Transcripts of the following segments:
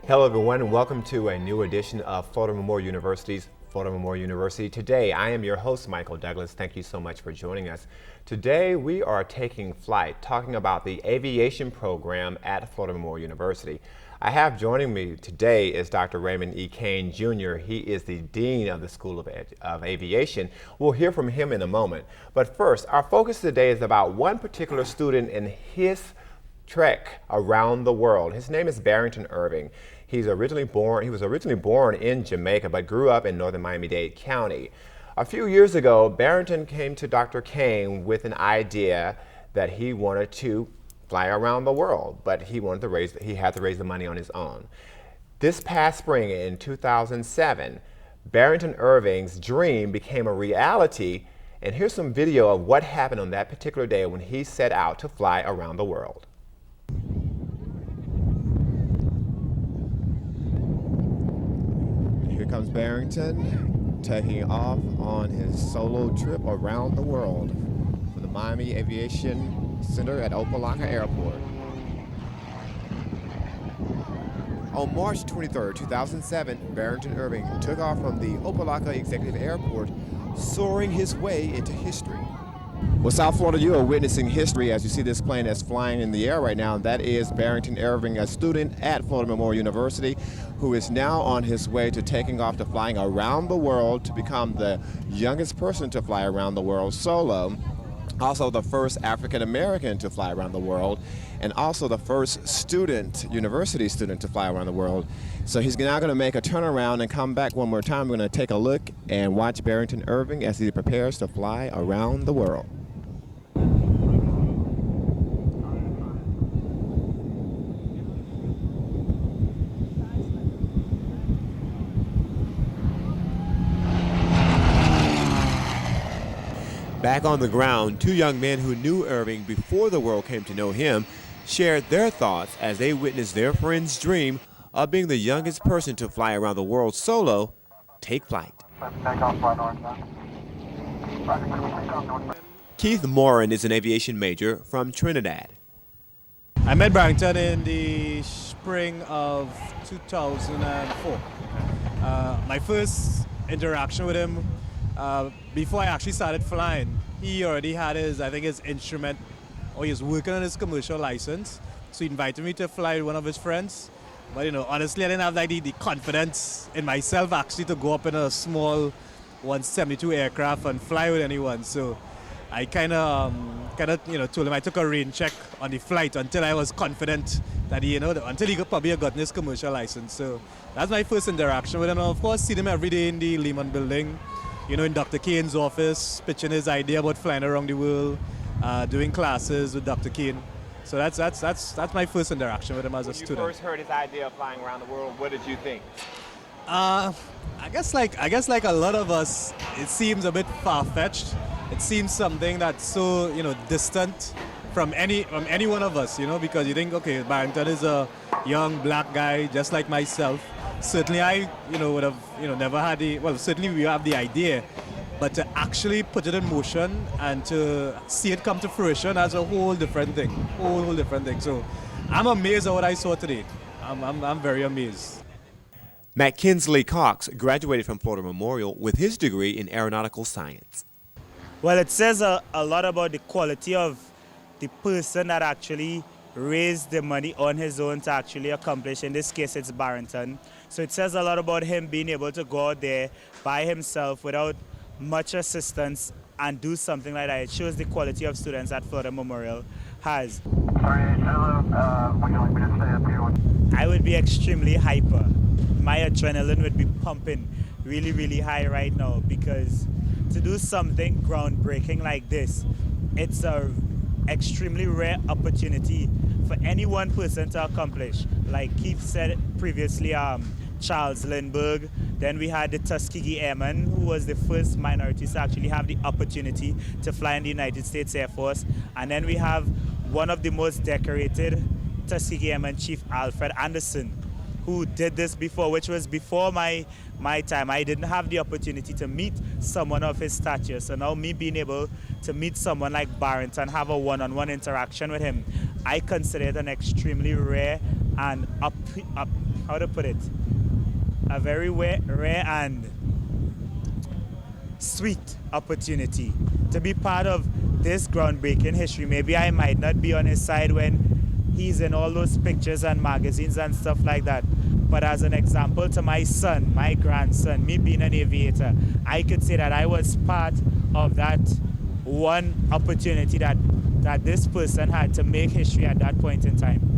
Hello everyone and welcome to a new edition of Florida Memorial University's Florida Memorial University Today. I am your host, Michael Douglas. Thank you so much for joining us. Today we are taking flight, talking about the aviation program at Florida Memorial University. I have joining me today is Dr. Raymond E. Kane Jr. He is the Dean of the School of Aviation. We'll hear from him in a moment. But first, our focus today is about one particular student and his trek around the world. His name is Barrington Irving. He was originally born in Jamaica, but grew up in northern Miami-Dade County. A few years ago, Barrington came to Dr. Kane with an idea that he wanted to fly around the world, but he had to raise the money on his own. This past spring in 2007, Barrington Irving's dream became a reality, and here's some video of what happened on that particular day when he set out to fly around the world. Here comes Barrington taking off on his solo trip around the world from the Miami Aviation Center at Opelika Airport. On March 23, 2007, Barrington Irving took off from the Opelika Executive Airport, soaring his way into history. Well, South Florida, you are witnessing history as you see this plane that's flying in the air right now. That is Barrington Irving, a student at Florida Memorial University, who is now on his way to taking off to flying around the world to become the youngest person to fly around the world solo, also the first African American to fly around the world, and also the first university student to fly around the world. So he's now going to make a turnaround and come back one more time. We're going to take a look and watch Barrington Irving as he prepares to fly around the world. Back on the ground, two young men who knew Irving before the world came to know him shared their thoughts as they witnessed their friend's dream of being the youngest person to fly around the world solo take flight. Keith Morin is an aviation major from Trinidad. I met Barrington in the spring of 2004. My first interaction with him, before I actually started flying, he already had his instrument, or he was working on his commercial license. So he invited me to fly with one of his friends. But honestly, I didn't have the confidence in myself actually to go up in a small 172 aircraft and fly with anyone. So I kind of told him I took a rain check on the flight until I was confident that until he could probably have gotten his commercial license. So that's my first interaction with him. And of course, see him every day in the Lehman building, in Dr. Kane's office, pitching his idea about flying around the world, doing classes with Dr. Kane. So that's my first interaction with him as a student. When you first heard his idea of flying around the world, what did you think? I guess like a lot of us, it seems a bit far-fetched. It seems something that's so distant from any one of us, because you think, okay, Barrington is a young black guy just like myself. Certainly I would have never had certainly we have the idea, but to actually put it in motion and to see it come to fruition, that's a whole different thing. Whole different thing. So I'm amazed at what I saw today. I'm very amazed. Matt Kinsley Cox graduated from Florida Memorial with his degree in aeronautical science. Well, it says a lot about the quality of the person that actually raised the money on his own to actually accomplish. In this case, it's Barrington. So it says a lot about him being able to go out there by himself without much assistance and do something like that. It shows the quality of students that Florida Memorial has. Sorry, hello, would you like me to stay up here? I would be extremely hyper. My adrenaline would be pumping really, really high right now, because to do something groundbreaking like this, it's a extremely rare opportunity for any one person to accomplish. Like Keith said previously, Charles Lindbergh. Then we had the Tuskegee Airmen, who was the first minorities to actually have the opportunity to fly in the United States Air Force. And then we have one of the most decorated Tuskegee Airmen, Chief Alfred Anderson, who did this before, which was before my time. I didn't have the opportunity to meet someone of his stature. So now me being able to meet someone like Barrington, have a one-on-one interaction with him, I consider it an extremely rare and how to put it, a very rare and sweet opportunity to be part of this groundbreaking history. Maybe I might not be on his side when he's in all those pictures and magazines and stuff like that. But as an example to my son, my grandson, me being an aviator, I could say that I was part of that one opportunity that this person had to make history at that point in time.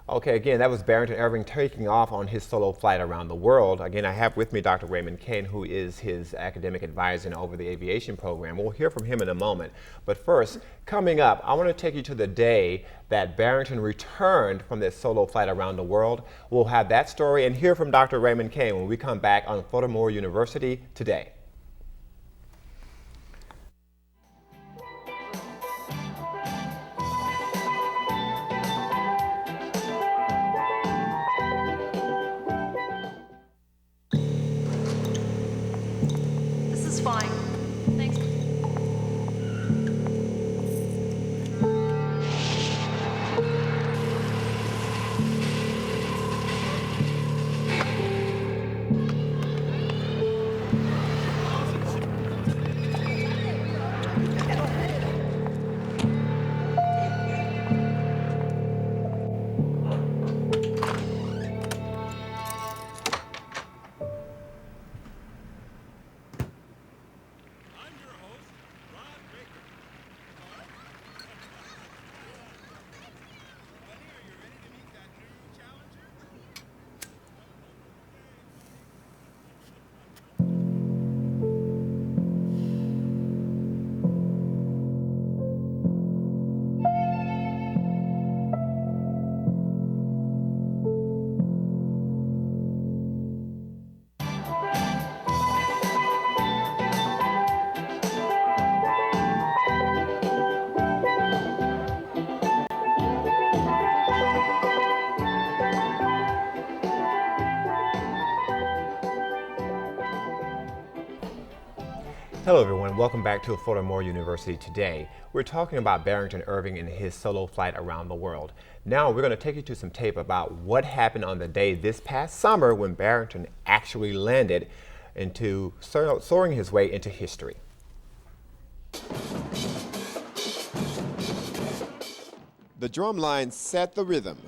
Okay, again, that was Barrington Irving taking off on his solo flight around the world. Again, I have with me Dr. Raymond Kane, who is his academic advisor over the aviation program. We'll hear from him in a moment. But first, coming up, I want to take you to the day that Barrington returned from this solo flight around the world. We'll have that story and hear from Dr. Raymond Kane when we come back on Furthermore University Today. Fine. Thanks. Hello everyone, welcome back to Furthermore University Today. We're talking about Barrington Irving and his solo flight around the world. Now we're going to take you to some tape about what happened on the day this past summer when Barrington actually landed into soaring his way into history. The drum line set the rhythm,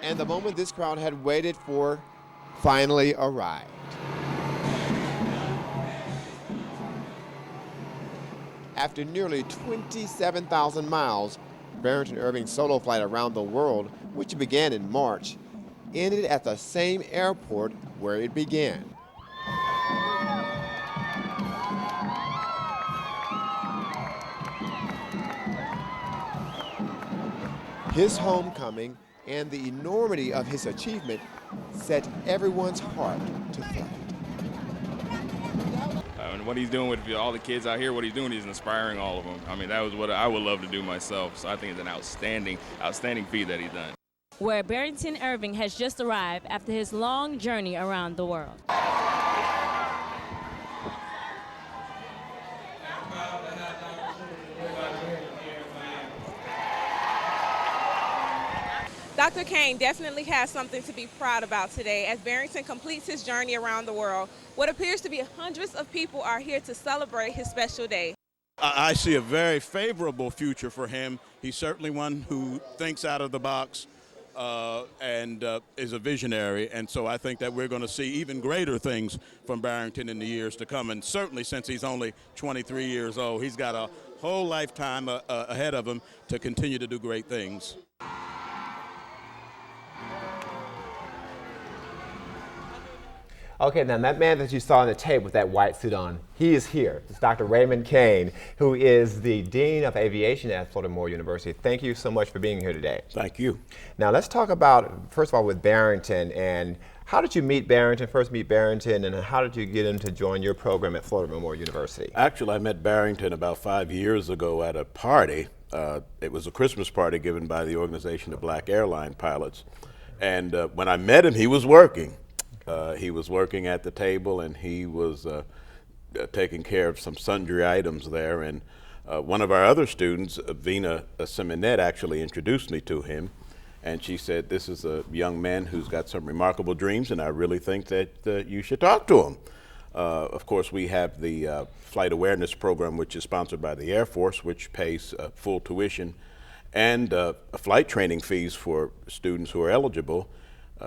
and the moment this crowd had waited for finally arrived. After nearly 27,000 miles, Barrington Irving's solo flight around the world, which began in March, ended at the same airport where it began. His homecoming and the enormity of his achievement set everyone's heart to flight. And what he's doing with all the kids out here, what he's doing, he's inspiring all of them. I mean, that was what I would love to do myself. So I think it's an outstanding feat that he's done. Where Barrington Irving has just arrived after his long journey around the world. Dr. Kane definitely has something to be proud about today as Barrington completes his journey around the world. What appears to be hundreds of people are here to celebrate his special day. I see a very favorable future for him. He's certainly one who thinks out of the box and is a visionary, and so I think that we're going to see even greater things from Barrington in the years to come, and certainly since he's only 23 years old, he's got a whole lifetime ahead of him to continue to do great things. Okay, now that man that you saw on the tape with that white suit on, he is here. It's Dr. Raymond Kane, who is the Dean of Aviation at Furthermore University. Thank you so much for being here today. Thank you. Now let's talk about, first of all, with Barrington, and how did you meet Barrington, first meet Barrington, and how did you get him to join your program at Furthermore University? Actually, I met Barrington about 5 years ago at a party. It was a Christmas party given by the Organization of Black Airline Pilots. And when I met him, he was working. He was working at the table, and he was taking care of some sundry items there. And one of our other students, Vina Simonet, actually introduced me to him. And she said, this is a young man who's got some remarkable dreams, and I really think that you should talk to him. Of course, we have the Flight Awareness Program, which is sponsored by the Air Force, which pays full tuition and flight training fees for students who are eligible.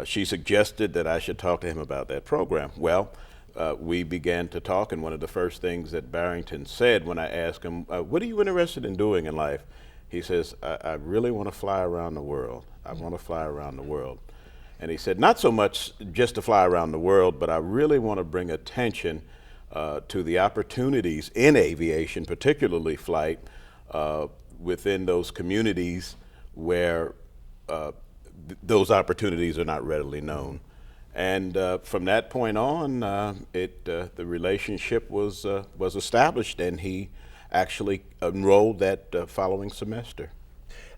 She suggested that I should talk to him about that program. Well, we began to talk, and one of the first things that Barrington said when I asked him, what are you interested in doing in life? He says, I really want to fly around the world. I want to fly around the world. And he said, not so much just to fly around the world, but I really want to bring attention to the opportunities in aviation, particularly flight, within those communities where those opportunities are not readily known. And from that point on, the relationship was established, and he actually enrolled that following semester.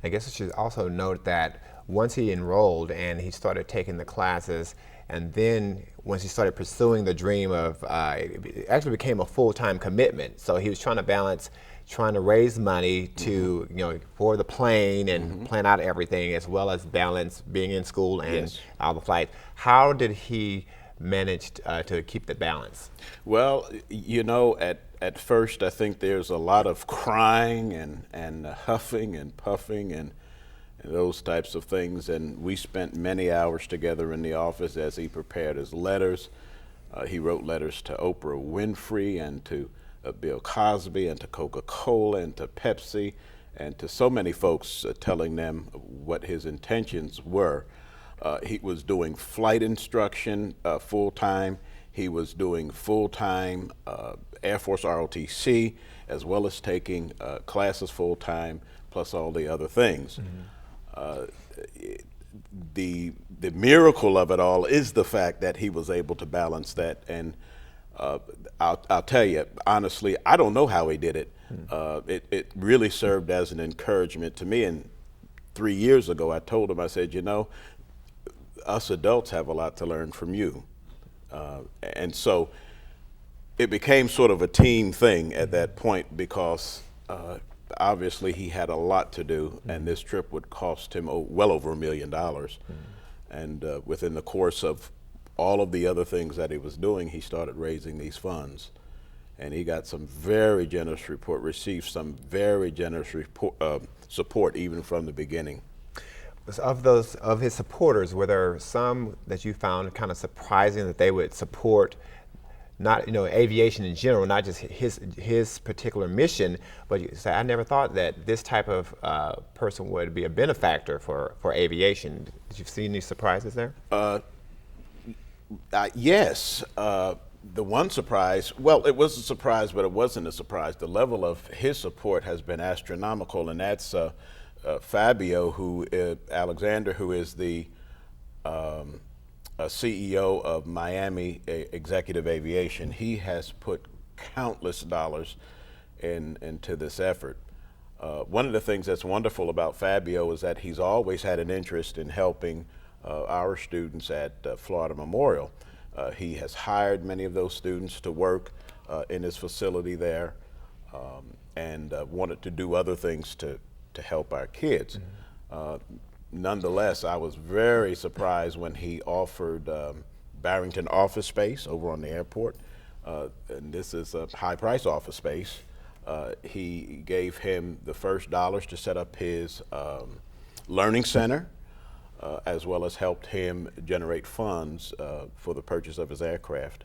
I guess I should also note that once he enrolled and he started taking the classes, and then once he started pursuing the dream of, it actually became a full-time commitment. So he was trying to balance trying to raise money to, for the plane and plan out everything, as well as balance being in school and all the flights. How did he manage to keep the balance? Well, at first I think there's a lot of crying and huffing and puffing and those types of things, and we spent many hours together in the office as he prepared his letters. He wrote letters to Oprah Winfrey and to Bill Cosby and to Coca-Cola and to Pepsi and to so many folks, telling them what his intentions were. He was doing flight instruction full-time. He was doing full-time Air Force ROTC, as well as taking classes full-time, plus all the other things. The miracle of it all is the fact that he was able to balance that, and I'll tell you, honestly, I don't know how he did it. It really served as an encouragement to me, and 3 years ago I told him, I said, us adults have a lot to learn from you. And so it became sort of a team thing at that point, because obviously he had a lot to do, and this trip would cost him well over $1 million. And within the course of all of the other things that he was doing, he started raising these funds. And he got some very generous received some very generous support even from the beginning. Of his supporters, were there some that you found kind of surprising that they would support not aviation in general, not just his particular mission, but you say, I never thought that this type of person would be a benefactor for aviation? Did you see any surprises there? Yes. The one surprise, well, it was a surprise, but it wasn't a surprise. The level of his support has been astronomical, and that's Fabio Alexander, who is the CEO of Miami Executive Aviation. He has put countless dollars into this effort. One of the things that's wonderful about Fabio is that he's always had an interest in helping our students at Florida Memorial. He has hired many of those students to work in his facility there, and wanted to do other things to help our kids. Nonetheless, I was very surprised when he offered Barrington office space over on the airport, and this is a high-price office space. He gave him the first dollars to set up his learning center, as well as helped him generate funds for the purchase of his aircraft.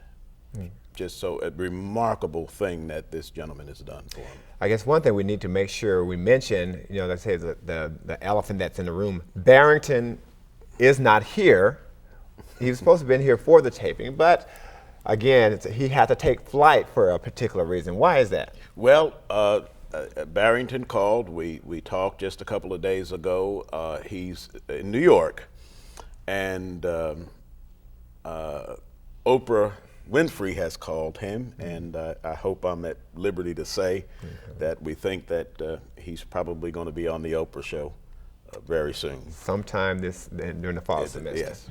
Just so a remarkable thing that this gentleman has done for him. I guess one thing we need to make sure we mention, let's say the elephant that's in the room. Barrington is not here. He was supposed to have been here for the taping, but again, he had to take flight for a particular reason. Why is that? Well, Barrington called. We talked just a couple of days ago. He's in New York, and Oprah Winfrey has called him, and I hope I'm at liberty to say that we think that he's probably going to be on the Oprah show very soon. Sometime during the fall semester. Yes.